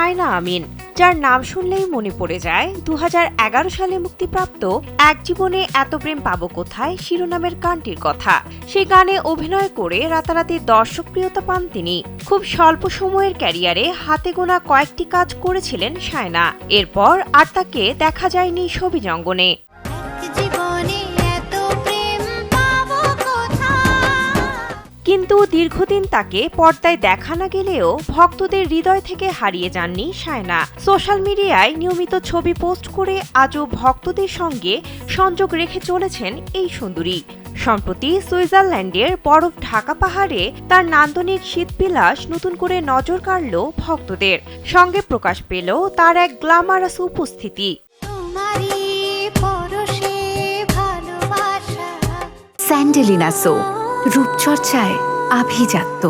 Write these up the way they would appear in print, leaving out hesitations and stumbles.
শায়না আমিন, যার নাম শুনলেই মনে পড়ে যায় 2011 সালে মুক্তিপ্রাপ্ত এক জীবনে এত প্রেম পাবো কোথায় শিরোনামের গানটির কথা। সেই গানে অভিনয় করে রাতারাতি দর্শকপ্রিয়তা পান তিনি। খুব স্বল্প সময়ের ক্যারিয়ারে হাতে গোনা কয়েকটি কাজ করেছিলেন শায়না। এরপর আর তাকে দেখা যায়নি ছবির অঙ্গনে। কিন্তু দীর্ঘদিন তাকে পর্দায় দেখা না গেলেও ভক্তদের হৃদয় থেকে হারিয়ে যাননি শায়না। সোশ্যাল মিডিয়ায় নিয়মিত ছবি পোস্ট করে আজও ভক্তদের সঙ্গে সংযোগ রেখে চলেছেন এই সুন্দরী। সম্প্রতি সুইজারল্যান্ডের বরফ ঢাকা পাহাড়ে তার নান্দনিক শীতবিলাস নতুন করে নজর কাড়ল ভক্তদের। সঙ্গে প্রকাশ পেল তার এক গ্ল্যামারাস উপস্থিতি। স্যান্ডেলিনা সো, রূপচর্চায় আভিজাত্য।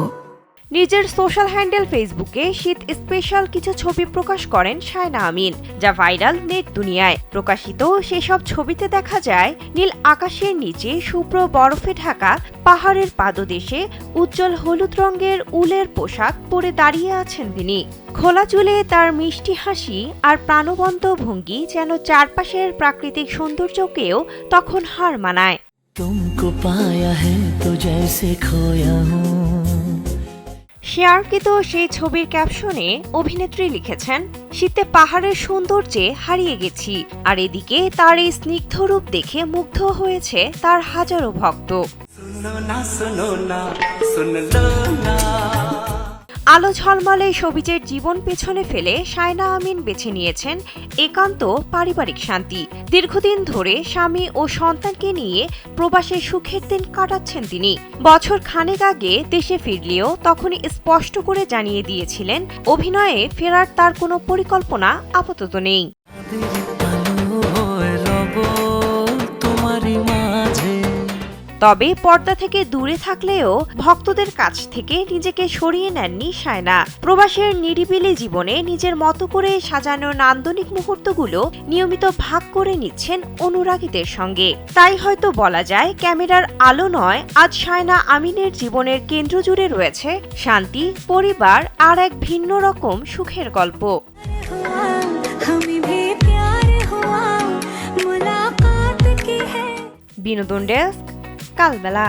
নিজের সোশ্যাল হ্যান্ডেল ফেসবুকে শীত স্পেশাল কিছু ছবি প্রকাশ করেন শায়না আমিন, যা ভাইরাল নেট দুনিয়ায়। প্রকাশিত সেসব ছবিতে দেখা যায় নীল আকাশের নিচে শুভ্র বরফে ঢাকা পাহাড়ের পাদদেশে উজ্জ্বল হলুদ রঙের উলের পোশাক পরে দাঁড়িয়ে আছেন তিনি। খোলা চুলে তার মিষ্টি হাসি আর প্রাণবন্ত ভঙ্গি যেন চারপাশের প্রাকৃতিক সৌন্দর্যকেও তখন হার মানায়। तुमको पाया है तो जैसे खोया हूँ। শেয়ারকৃত সেই ছবির ক্যাপশনে অভিনেত্রী লিখেছেন, শীতে পাহাড়ের সৌন্দর্যে হারিয়ে গেছি। আর এদিকে তার এই স্নিগ্ধ রূপ দেখে মুগ্ধ হয়েছে তার হাজারো ভক্ত। আলো ঝলমলে সবিজের জীবন পেছনে ফেলে শায়না আমিন বেছে নিয়েছেন একান্ত পারিবারিক শান্তি। দীর্ঘদিন ধরে স্বামী ও সন্তানকে নিয়ে প্রবাসে সুখের দিন কাটাচ্ছেন তিনি। বছর খানেক আগে দেশে ফিরলেও তখনই স্পষ্ট করে জানিয়ে দিয়েছিলেন অভিনয়ে ফেরার তার কোনো পরিকল্পনা আপাতত নেই। তবে পর্দা থেকে দূরে থাকলেও ভক্তদের কাছ থেকে নিজেকে সরিয়ে নেননি শায়না। প্রবাসের নিরিবিলি জীবনে নিজের মতো করে সাজানো নান্দনিক মুহূর্তগুলো নিয়মিত ভাগ করে নিচ্ছেন অনুরাগীদের সঙ্গে। তাই হয়তো বলা যায় ক্যামেরার আলো নয়, আজ শায়না আমিনের জীবনের কেন্দ্র জুড়ে রয়েছে শান্তি, পরিবার আর এক ভিন্ন রকম সুখের গল্প। বিনোদন ডেস্ক, কালবেলা।